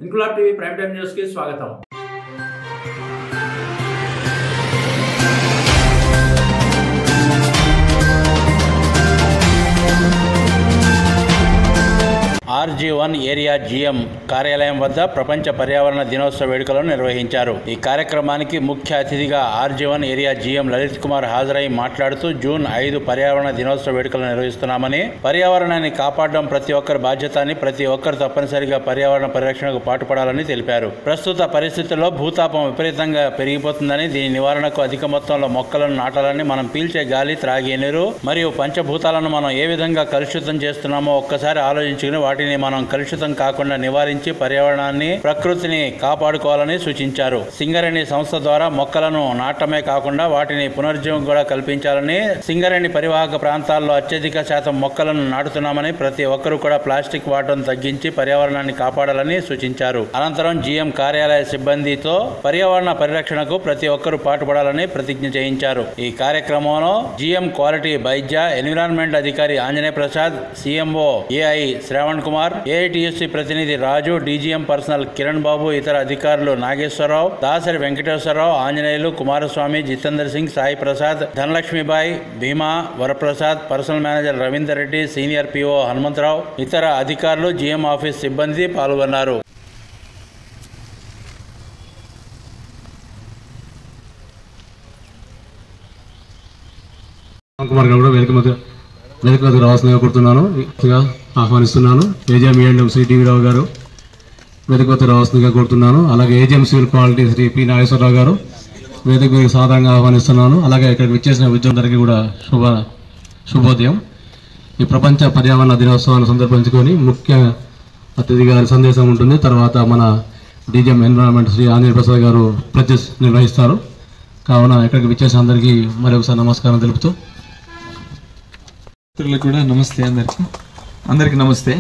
Inquilab TV prime time news కి స్వాగతం. RG1 area GM కార్యాలయం వద్ద ప్రపంచ పర్యావరణ దినోత్సవ వేడుకలను నిర్వహించారు. ఈ కార్యక్రమానికి ముఖ్య అతిథిగా RG1 area GM Lalit Kumar హాజరై మాట్లాడుతూ జూన్ 5 పర్యావరణ దినోత్సవ వేడుకలు నిర్వహిస్తున్నామని, పర్యావరణాన్ని కాపాడడం ప్రతి ఒక్కరి బాధ్యత అని, ప్రతి ఒక్కరు తప్పనిసరిగా పర్యావరణ పరిరక్షణకు పాటుపడాలని తెలిపారు. ప్రస్తుత పరిస్థితుల్లో భూతాపం విపరీతంగా పెరిగిపోతుందని, దీని నివారణకు అధిక మొత్తంలో మొక్కలను నాటాలని, మనం పీల్చే గాలి, త్రాగే నీరు మరియు పంచభూతాలను మనం ఏ విధంగా కలుషితం చేస్తున్నామో ఒక్కసారి ఆలోచించుకుని వాటిని మనం కలుషితం కాకుండా నివారించి పర్యావరణాన్ని, ప్రకృతిని కాపాడుకోవాలని సూచించారు. సింగరేణి సంస్థ ద్వారా మొక్కలను నాటమే కాకుండా వాటిని పునరుజ్జీవం కూడా కల్పించాలని, సింగరేణి పరివాహక ప్రాంతాల్లో అత్యధిక శాతం మొక్కలను నాటుతున్నామని, ప్రతి ఒక్కరూ కూడా ప్లాస్టిక్ వాడటం తగ్గించి పర్యావరణాన్ని కాపాడాలని సూచించారు. అనంతరం GM కార్యాలయ సిబ్బందితో పర్యావరణ పరిరక్షణకు ప్రతి ఒక్కరూ పాటుపడాలని ప్రతిజ్ఞ చేయించారు. ఈ కార్యక్రమంలో GM క్వాలిటీ వైద్య ఎన్విరాన్మెంట్ అధికారి Anjaneya Prasad, CMO AI Shravan Kumar, AITSC ప్రతినిధి రాజు, DGM పర్సనల్ కిరణ్ బాబు, ఇతర అధికారులు Nageswararao, Dasari Venkateswararao, Anjaneyulu, Kumaraswamy, Jitender Singh, Sai Prasad, Dhanalakshmibai, Bhima, Varaprasad, personal manager Ravinder Reddy, senior PO Hanumantharao, ఇతర అధికారులు, GM ఆఫీస్ సిబ్బంది పాల్గొన్నారు. వేదిక వద్దకు రావాల్సిందిగా కోరుతున్నాను, ఆహ్వానిస్తున్నాను. AGM E&M శ్రీ టీవీ రావు గారు వేదిక వద్దకు రావాల్సిందిగా కోరుతున్నాను. అలాగే AGM civil quality Shri P Nageswara Rao గారు వేదిక మీద సాధారణంగా ఆహ్వానిస్తున్నాను. అలాగే ఇక్కడికి విచ్చేసిన ఉద్యోగులందరికీ కూడా శుభోదయం. ఈ ప్రపంచ పర్యావరణ దినోత్సవాన్ని సందర్భించుకొని ముఖ్య అతిథి గారి సందేశం ఉంటుంది. తర్వాత మన DGM ఎన్విరాన్మెంట్ శ్రీ ఆంజనేయ ప్రసాద్ గారు ప్లెడ్జెస్ నిర్వహిస్తారు. కావున ఇక్కడికి విచ్చేసిన అందరికీ మరొకసారి నమస్కారం తెలుపుతూ, మిత్రులకు కూడా నమస్తే. అందరికీ నమస్తే.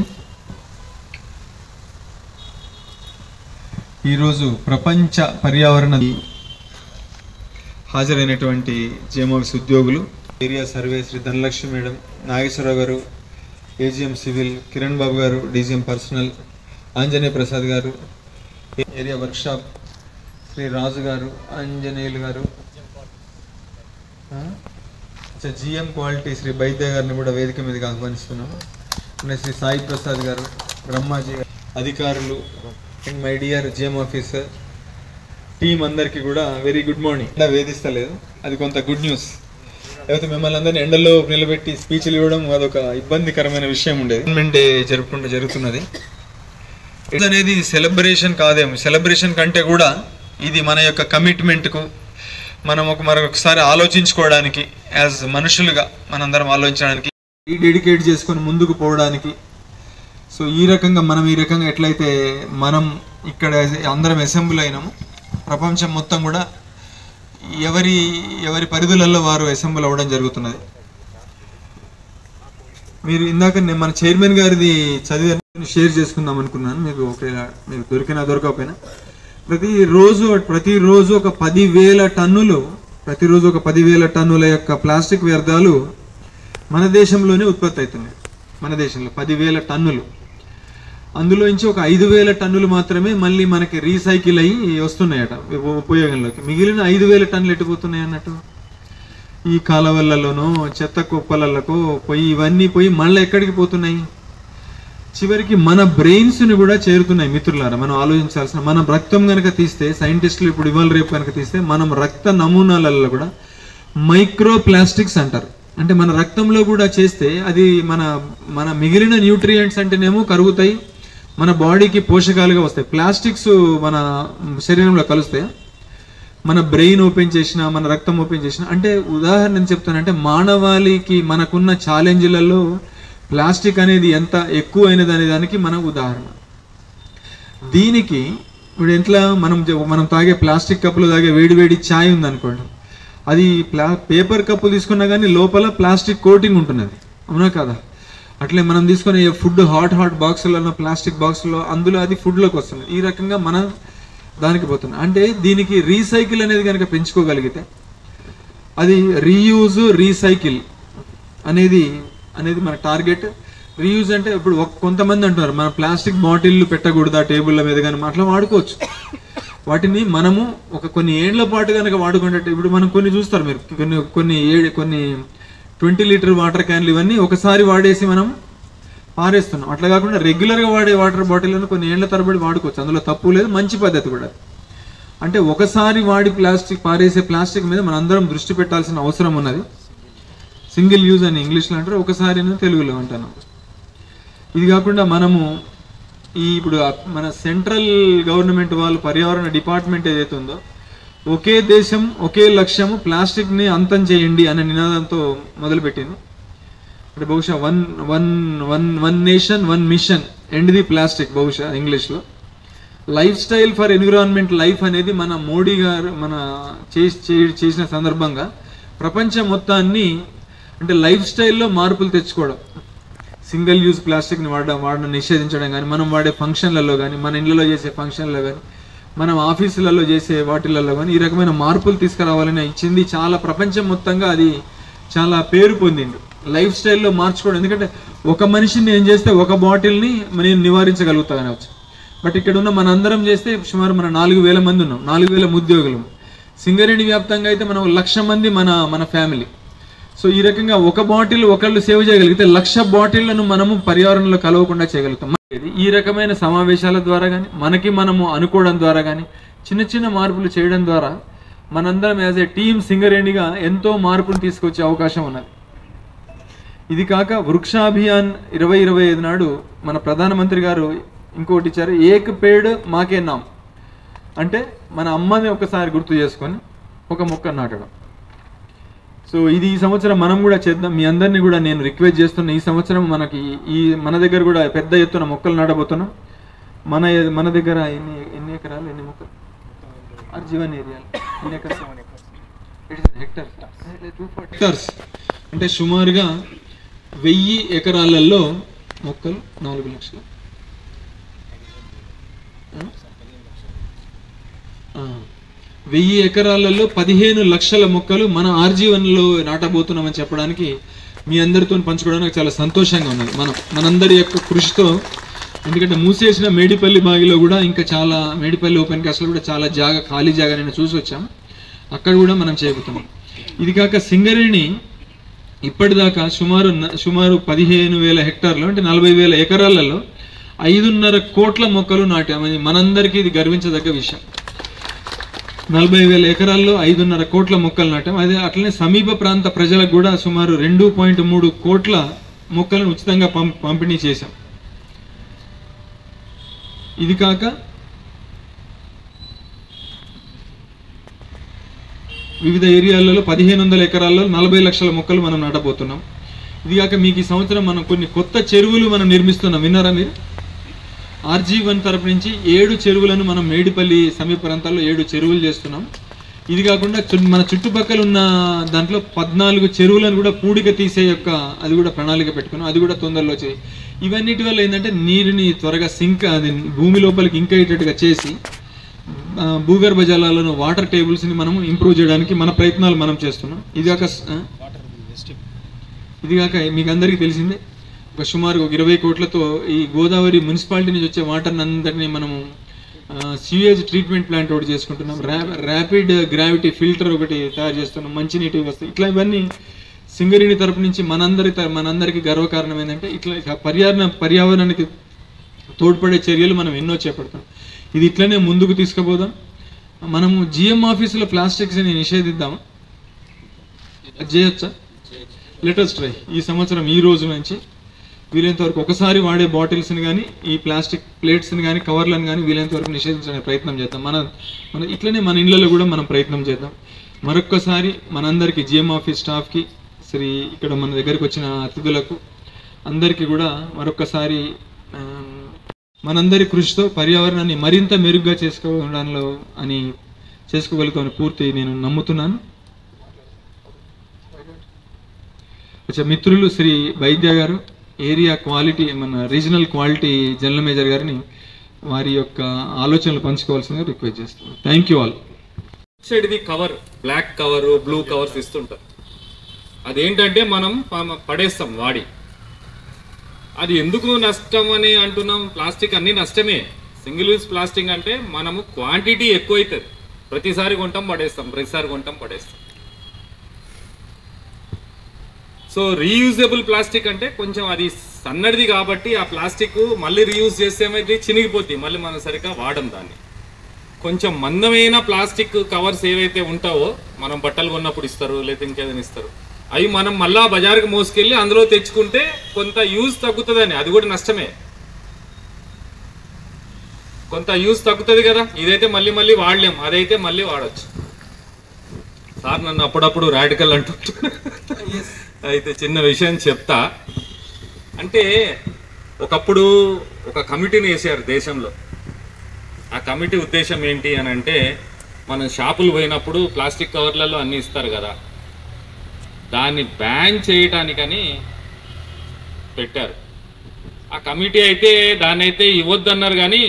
ఈరోజు ప్రపంచ పర్యావరణ హాజరైనటువంటి GM ఆఫీస్ ఉద్యోగులు, area survey Shri Dhanalakshmi madam, Nageswara Rao గారు, AGM సివిల్ కిరణ్ బాబు గారు, DGM పర్సనల్ ఆంజనేయ ప్రసాద్ గారు, ఏరియా వర్క్షాప్ శ్రీ రాజు గారు, ఆంజనేయులు గారు, GM క్వాలిటీ శ్రీ వైద్య గారిని కూడా వేదిక మీదకి ఆహ్వానిస్తున్నాము. శ్రీ సాయి ప్రసాద్ గారు, బ్రహ్మాజీ గారు, అధికారులు, and my dear GM officer team అందరికీ కూడా వెరీ గుడ్ మార్నింగ్. ఇలా వేధిస్తలేదు, అది కొంత గుడ్ న్యూస్. లేకపోతే మిమ్మల్ని అందరినీ ఎండలో నిలబెట్టి స్పీచ్లు ఇవ్వడం అదొక ఇబ్బందికరమైన విషయం ఉండేది. గవర్నమెంట్ డే జరుగుతున్నది. ఇది అనేది సెలబ్రేషన్ కాదేమో, సెలబ్రేషన్ కంటే కూడా ఇది మన యొక్క కమిట్మెంట్కు మనం మరొకసారి ఆలోచించుకోవడానికి, యాజ్ మనుషులుగా మనందరం ఆలోచించడానికి, డెడికేట్ చేసుకొని ముందుకు పోవడానికి. సో ఈ రకంగా ఎట్లయితే మనం ఇక్కడ అందరం అసెంబ్లీ అయినాము, ప్రపంచం మొత్తం కూడా ఎవరి పరిధులలో వారు అసెంబ్లీ అవ్వడం జరుగుతున్నది. మీరు ఇందాక మన చైర్మన్ గారిది చదివి షేర్ చేసుకుందాం అనుకున్నాను. మీకు దొరకపోయినా ప్రతిరోజు ఒక 10,000 టన్నుల యొక్క ప్లాస్టిక్ వ్యర్థాలు మన దేశంలోనే ఉత్పత్తి అవుతున్నాయి. మన దేశంలో 10,000 టన్నులు, అందులో నుంచి ఒక 5,000 టన్నులు మాత్రమే మళ్ళీ మనకి రీసైకిల్ అయ్యి వస్తున్నాయట ఉపయోగంలోకి. మిగిలిన 5,000 టన్నులు ఎట్టిపోతున్నాయి అన్నట్టు ఈ కాలువలలోనో చెత్త కుప్పలలకు పోయి, ఇవన్నీ పోయి మళ్ళీ ఎక్కడికి పోతున్నాయి? చివరికి మన బ్రెయిన్స్ని కూడా చేరుతున్నాయి. మిత్రులారా, మనం ఆలోచించాల్సిన, మనం రక్తం కనుక తీస్తే, సైంటిస్టులు ఇప్పుడు ఇవాళ రేపు కనుక తీస్తే, మనం రక్త నమూనాలలో కూడా మైక్రో ప్లాస్టిక్స్ అంటారు. అంటే మన రక్తంలో కూడా చేస్తే అది మన మిగిలిన న్యూట్రియంట్స్ అంటేనేమో కరుగుతాయి, మన బాడీకి పోషకాలుగా వస్తాయి. ప్లాస్టిక్స్ మన శరీరంలో కలుస్తాయి. మన బ్రెయిన్ ఓపెన్ చేసిన, మన రక్తం ఓపెన్ చేసిన, అంటే ఉదాహరణ నేను చెప్తానంటే, మానవాళికి మనకున్న ఛాలెంజ్లలో ప్లాస్టిక్ అనేది ఎంత ఎక్కువైనది అనే దానికి మనకు ఉదాహరణ. దీనికి ఇప్పుడు ఎట్లా మనం తాగే ప్లాస్టిక్ కప్పులో తాగే వేడివేడి ఛాయ్ ఉందనుకోండి, అది పేపర్ కప్పు తీసుకున్నా కానీ లోపల ప్లాస్టిక్ కోటింగ్ ఉంటున్నది, అవునా కదా? అట్లే మనం తీసుకునే ఫుడ్ హాట్ బాక్సులలో, ప్లాస్టిక్ బాక్సుల్లో, అందులో అది ఫుడ్లోకి వస్తుంది. ఈ రకంగా దానికి పోతున్నాం. అంటే దీనికి రీసైకిల్ అనేది కనుక పెంచుకోగలిగితే, అది రీయూజ్ రీసైకిల్ అనేది మన టార్గెట్. రీయూజ్ అంటే ఇప్పుడు కొంతమంది అంటున్నారు మన ప్లాస్టిక్ బాటిల్ పెట్టకూడదు ఆ టేబుల్ల మీద, కానీ అట్లా వాడుకోవచ్చు. వాటిని మనము కొన్ని ఏళ్ల పాటు కనుక వాడుకుంటే, ఇప్పుడు మనం కొన్ని చూస్తారు మీరు, కొన్ని 20 లీటర్ వాటర్ క్యాన్లు ఇవన్నీ ఒకసారి వాడేసి మనం పారేస్తున్నాం. అట్లా కాకుండా రెగ్యులర్గా వాడే వాటర్ బాటిల్లను కొన్ని ఏళ్ల తరబడి వాడుకోవచ్చు. అందులో తప్పు లేదు, మంచి పద్ధతి కూడా. అంటే ఒకసారి వాడి పారేసే ప్లాస్టిక్ మీద మన అందరం దృష్టి పెట్టాల్సిన అవసరం ఉన్నది. సింగిల్ యూజ్ అని ఇంగ్లీష్లో అంటారు, ఒకసారి తెలుగులో అంటాను. ఇది కాకుండా మనము ఇప్పుడు మన సెంట్రల్ గవర్నమెంట్ వాళ్ళు పర్యావరణ డిపార్ట్మెంట్ ఏదైతే ఉందో, ఒకే దేశం ఒకే లక్ష్యము, ప్లాస్టిక్ని అంతం చేయండి అనే నినాదంతో మొదలుపెట్టింది. అంటే బహుశా one nation one mission end the plastic, బహుశా ఇంగ్లీష్లో. Life style for environment life అనేది మన మోడీ గారు చేసిన సందర్భంగా ప్రపంచం మొత్తాన్ని అంటే లైఫ్ స్టైల్లో మార్పులు తెచ్చుకోవడం, సింగిల్ యూజ్ ప్లాస్టిక్ని వాడడం నిషేధించడం కానీ, మనం వాడే ఫంక్షన్లలో కానీ, మన ఇళ్ళలో చేసే ఫంక్షన్లలో కానీ, మనం ఆఫీసులలో చేసే వాటిలలో కానీ ఈ రకమైన మార్పులు తీసుకురావాలని ఇచ్చింది. చాలా ప్రపంచం మొత్తంగా అది చాలా పేరు పొందింది లైఫ్ స్టైల్లో మార్చుకోవడం. ఎందుకంటే ఒక మనిషిని నేను చేస్తే ఒక బాటిల్ని నేను నివారించగలుగుతాను అనవచ్చు. బట్ ఇక్కడ ఉన్న మనందరం చేస్తే సుమారు మన 4000 మంది ఉన్నాం, 4000 ఉద్యోగులు. సింగరేణి వ్యాప్తంగా అయితే మనం 1,00,000 మంది మన ఫ్యామిలీ. సో ఈ రకంగా ఒక బాటిల్ ఒకళ్ళు సేవ్ చేయగలిగితే 1,00,000 బాటిళ్లను మనము పర్యావరణంలో కలవకుండా చేయగలుగుతాం. ఈ రకమైన సమావేశాల ద్వారా కానీ, మనము అనుకోవడం ద్వారా కానీ, చిన్న చిన్న మార్పులు చేయడం ద్వారా మనందరం యాజ్ ఏ టీమ్ సింగరేణిగా ఎంతో మార్పులు తీసుకొచ్చే అవకాశం ఉన్నది. ఇది కాక వృక్షాభియాన్ 2025 నాడు మన ప్రధానమంత్రి గారు ఇంకోటి ఇచ్చారు, ఏక్ పేడ్ మాకే నామ్. అంటే మన అమ్మని ఒకసారి గుర్తు చేసుకొని ఒక మొక్క నాటడం. సో ఇది ఈ సంవత్సరం మనం కూడా చేద్దాం. మీ అందరినీ కూడా నేను రిక్వెస్ట్ చేస్తున్నా, ఈ సంవత్సరం మన దగ్గర కూడా పెద్ద ఎత్తున మొక్కలు నాటబోతున్నాం. మన దగ్గర ఎన్ని ఎకరాలు, ఎన్ని మొక్కలు? ఆర్జీవన్ ఏరియాలో ఎన్ని ఎకరాలు? హెక్టార్స్. అంటే సుమారుగా 1000 ఎకరాలలో మొక్కలు 4 లక్షలు. 1000 ఎకరాలలో 15 లక్షల మొక్కలు మన ఆర్జీవన్లో నాటబోతున్నామని చెప్పడానికి, మీ అందరితో పంచుకోవడానికి చాలా సంతోషంగా ఉన్నది. మనందరి యొక్క కృషితో. ఎందుకంటే మూసేసిన మేడిపల్లి బాగిలో కూడా ఇంకా చాలా, మేడిపల్లి ఓపెన్ కాస్ట్లో కూడా చాలా ఖాళీ జాగా నేను చూసి వచ్చాం, అక్కడ కూడా మనం చేయబోతున్నాం. ఇది కాక సింగరేణి ఇప్పటిదాకా సుమారు 15,000 హెక్టార్లు అంటే 40,000 ఎకరాలలో 5.5 కోట్ల మొక్కలు నాటామని మనందరికీ ఇది గర్వించదగ్గ విషయం. 40,000 ఎకరాల్లో 5.5 కోట్ల మొక్కలు నాటాం. అదే అట్లనే సమీప ప్రాంత ప్రజలకు కూడా సుమారు 2.3 కోట్ల మొక్కలను ఉచితంగా పంపిణీ చేశాం. ఇది కాక వివిధ ఏరియాలలో 1500 ఎకరాల్లో 40 లక్షల మొక్కలు మనం నాటబోతున్నాం. ఇది కాక మీకు ఈ సంవత్సరం మనం కొన్ని కొత్త చెరువులు మనం నిర్మిస్తున్నాం. విన్నారా మీరు? ఆర్జీ1 తరపు నుంచి 7 చెరువులను మనం మేడిపల్లి సమీప ప్రాంతాల్లో 7 చెరువులు చేస్తున్నాం. ఇది కాకుండా మన చుట్టుపక్కల ఉన్న దాంట్లో 14 చెరువులను కూడా పూడిక తీసే అది కూడా ప్రణాళిక పెట్టుకున్నాం. అది కూడా తొందరలో చేయి. ఇవన్నిటి వల్ల ఏంటంటే నీరుని త్వరగా అది భూమి లోపలికి ఇంకేటట్టుగా చేసి భూగర్భ జలాలను, వాటర్ టేబుల్స్ని మనం ఇంప్రూవ్ చేయడానికి మన ప్రయత్నాలు మనం చేస్తున్నాం. ఇది కాక మీకు అందరికీ తెలిసిందే, సుమారు 20 కోట్లతో ఈ గోదావరి మున్సిపాలిటీ నుంచి వచ్చే వాటర్ని అందరినీ మనము సివేజ్ ట్రీట్మెంట్ ప్లాంట్ ఒకటి చేసుకుంటున్నాం. ర్యాపిడ్ గ్రావిటీ ఫిల్టర్ ఒకటి తయారు చేస్తున్నాం, మంచినీటి వ్యవస్థ. ఇట్లా ఇవన్నీ సింగరేణి తరపు నుంచి మనందరికీ గర్వకారణం ఏంటంటే ఇట్లా పర్యావరణానికి తోడ్పడే చర్యలు మనం ఎన్నో చేపడతాం. ఇది ఇట్లనే ముందుకు తీసుకుపోదాం. మనము జిఎం ఆఫీసులో ప్లాస్టిక్స్ని నిషేధిద్దాం, చేయొచ్చా? Latest try. ఈ సంవత్సరం ఈ రోజు నుంచి వీలైనంత వరకు ఒకసారి వాడే బాటిల్స్ని కానీ, ఈ ప్లాస్టిక్ ప్లేట్స్ని కానీ, కవర్లను కానీ వీలైనంత వరకు నిషేధించడానికి ప్రయత్నం చేద్దాం. మన ఇట్లనే మన ఇళ్లలో కూడా మనం ప్రయత్నం చేద్దాం. మరొక్కసారి మనందరికీ, జిఎం ఆఫీస్ స్టాఫ్కి, ఇక్కడ మన దగ్గరికి వచ్చిన అతిథులకు అందరికీ కూడా మరొక్కసారి మనందరి కృషితో పర్యావరణాన్ని మరింత మెరుగ్గా చేసుకోగలుగుతామని పూర్తి నేను నమ్ముతున్నాను. మిత్రులు శ్రీ వైద్య గారు, ఏరియా క్వాలిటీ మన రీజనల్ క్వాలిటీ జనరల్ మేనేజర్ గారిని వారి యొక్క ఆలోచనలు పంచుకోవాల్సిందిగా రిక్వెస్ట్ చేస్తున్నాను. Thank you all. ఇది cover, black cover, blue covers ఇస్తుంటారు. అదేంటంటే మనం పడేస్తాం వాడి. అది ఎందుకు నష్టం అని అంటున్నాం? ప్లాస్టిక్ అన్ని నష్టమే. సింగిల్ యూజ్ ప్లాస్టిక్ అంటే మనము క్వాంటిటీ ఎక్కువ అవుతుంది, ప్రతిసారి కొంటాం పడేస్తాం. సో రీయూజబుల్ ప్లాస్టిక్ అంటే కొంచెం అది సన్నడిది కాబట్టి ఆ ప్లాస్టిక్ మళ్ళీ రీయూజ్ చేస్తే ఏమైతే చినిగిపోద్ది, మళ్ళీ మనం సరిగ్గా వాడం దాన్ని. కొంచెం మందమైన ప్లాస్టిక్ కవర్స్ ఏవైతే ఉంటావో మనం బట్టలు కొన్నప్పుడు ఇస్తారు, లేదా ఇంకేదైనా ఇస్తారు, అవి మనం మళ్ళా బజార్కి మోసుకెళ్ళి అందులో తెచ్చుకుంటే కొంత యూజ్ తగ్గుతుందని. అది కూడా నష్టమే, కొంత యూజ్ తగ్గుతుంది కదా. ఇదైతే మళ్ళీ వాడలేం, అదైతే మళ్ళీ వాడచ్చు. సార్ నన్ను అప్పుడప్పుడు రాడికల్ అంటుంటారు. అయితే చిన్న విషయం చెప్తా. అంటే ఒకప్పుడు ఒక కమిటీని వేసారు దేశంలో. ఆ కమిటీ ఉద్దేశం ఏంటి అని అంటే, మనం షాపులు పోయినప్పుడు ప్లాస్టిక్ కవర్లలో అన్నీ ఇస్తారు కదా, దాన్ని బ్యాన్ చేయటానికని పెట్టారు. ఆ కమిటీ అయితే దాన్ని అయితే ఇవ్వద్దన్నారు, కానీ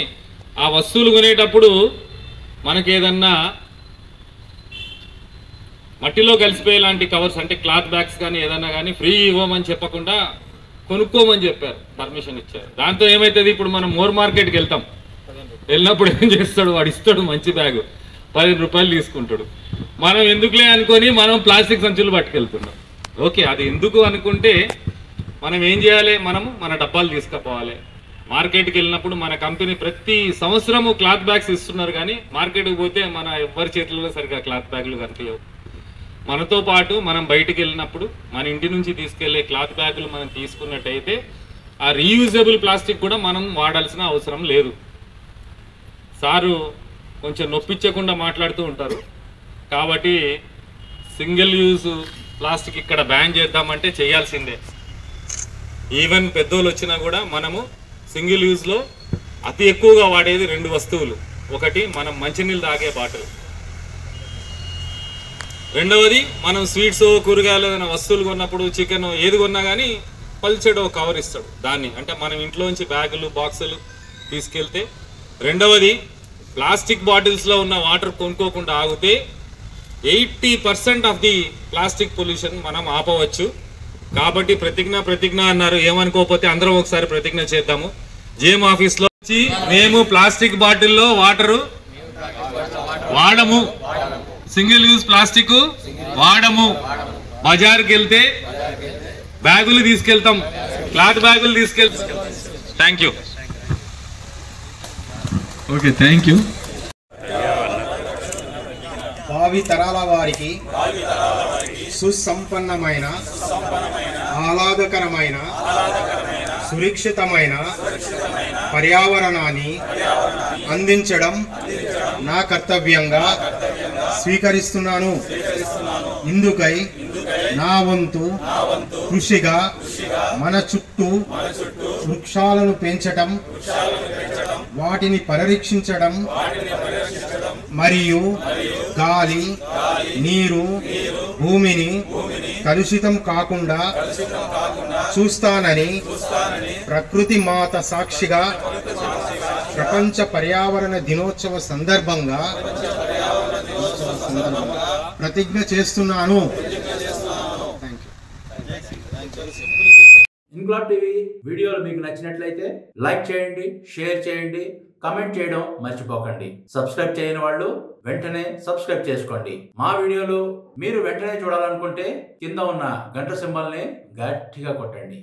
ఆ వస్తువులు కొనేటప్పుడు మనకేదన్నా మట్టిలో కలిసిపోయేలాంటి కవర్స్ అంటే క్లాత్ బ్యాగ్స్ కానీ ఏదన్నా కానీ ఫ్రీ ఇవ్వమని చెప్పకుండా కొనుక్కోమని చెప్పారు, పర్మిషన్ ఇచ్చారు. దాంతో ఏమవుతుంది, ఇప్పుడు మనం మోర్ మార్కెట్కి వెళ్ళినప్పుడు ఏం చేస్తాడు, వాడు ఇస్తాడు మంచి బ్యాగు, 10 రూపాయలు తీసుకుంటాడు. మనం ఎందుకులే అనుకొని మనం ప్లాస్టిక్ సంచులు పట్టుకెళ్తున్నాం. ఓకే, అది ఎందుకు అనుకుంటే మనం ఏం చేయాలి, మన డబ్బాలు తీసుకుపోవాలి. మార్కెట్కి వెళ్ళినప్పుడు మన కంపెనీ ప్రతి సంవత్సరము క్లాత్ బ్యాగ్స్ ఇస్తున్నారు, కానీ మార్కెట్కి పోతే మన ఎవరి చేతుల్లో సరిగ్గా క్లాత్ బ్యాగులు కనిపించవు. మనతో పాటు మనం బయటికి వెళ్ళినప్పుడు మన ఇంటి నుంచి తీసుకెళ్లే క్లాత్ బ్యాగులు మనం తీసుకున్నట్టయితే ఆ రీయూజబుల్ ప్లాస్టిక్ కూడా మనం వాడాల్సిన అవసరం లేదు. సారు కొంచెం నొప్పించకుండా మాట్లాడుతూ ఉంటారు కాబట్టి సింగిల్ యూజ్ ప్లాస్టిక్ ఇక్కడ బ్యాన్ చేద్దామంటే చేయాల్సిందే. ఈవెన్ పెద్దోళ్ళు వచ్చినా కూడా మనము సింగిల్ యూజ్లో అతి ఎక్కువగా వాడేది 2 వస్తువులు. ఒకటి మనం మంచినీళ్ళు తాగే బాటిల్, రెండవది మనం స్వీట్స్, కూరగాయలు ఏదైనా వస్తువులు కొన్నప్పుడు చికెన్ ఏది కొన్నా కానీ పల్చడో కవర్ ఇస్తాడు దాన్ని, అంటే మనం ఇంట్లోంచి బ్యాగులు బాక్సులు తీసుకెళ్తే. రెండవది ప్లాస్టిక్ బాటిల్స్లో ఉన్న వాటర్ కొనుక్కోకుండా ఆగితే 80% ఆఫ్ ది ప్లాస్టిక్ పొల్యూషన్ మనం ఆపవచ్చు. కాబట్టి ప్రతిజ్ఞ అన్నారు, ఏమనుకోకపోతే అందరం ఒకసారి ప్రతిజ్ఞ చేద్దాము. జేఎం ఆఫీస్లో వచ్చి మేము ప్లాస్టిక్ బాటిల్లో వాటరు వాడము, సింగిల్ యూజ్ ప్లాస్టిక్ వాడము. బజార్కి వెళ్తే బ్యాగులు తీసుకెళ్తాం, క్లాత్ బ్యాగులు తీసుకెళ్తాం. Thank you. Okay, thank you. భావి తరాల వారికి సుసంపన్నమైన, ఆహ్లాదకరమైన, సురక్షితమైన పర్యావరణాన్ని అందించడం నా కర్తవ్యంగా స్వీకరిస్తున్నాను. ఇందుకై నా వంతు కృషిగా మన చుట్టూ వృక్షాలను పెంచటం, వాటిని పరిరక్షించడం మరియు గాలి, నీరు, భూమిని కలుషితం కాకుండా చూస్తానని ప్రకృతి మాత సాక్షిగా ప్రపంచ పర్యావరణ దినోత్సవ సందర్భంగా ప్రతిజ్ఞ చేస్తున్నాను. ఇంక్లాబ్ టీవీ వీడియోలు మీకు నచ్చినట్లయితే లైక్ చేయండి, షేర్ చేయండి, కమెంట్ చేయడం మర్చిపోకండి. సబ్స్క్రైబ్ చేయని వాళ్ళు వెంటనే సబ్స్క్రైబ్ చేసుకోండి. మా వీడియోలు మీరు వెంటనే చూడాలనుకుంటే కింద ఉన్న గంట సింబల్ని గట్టిగా కొట్టండి.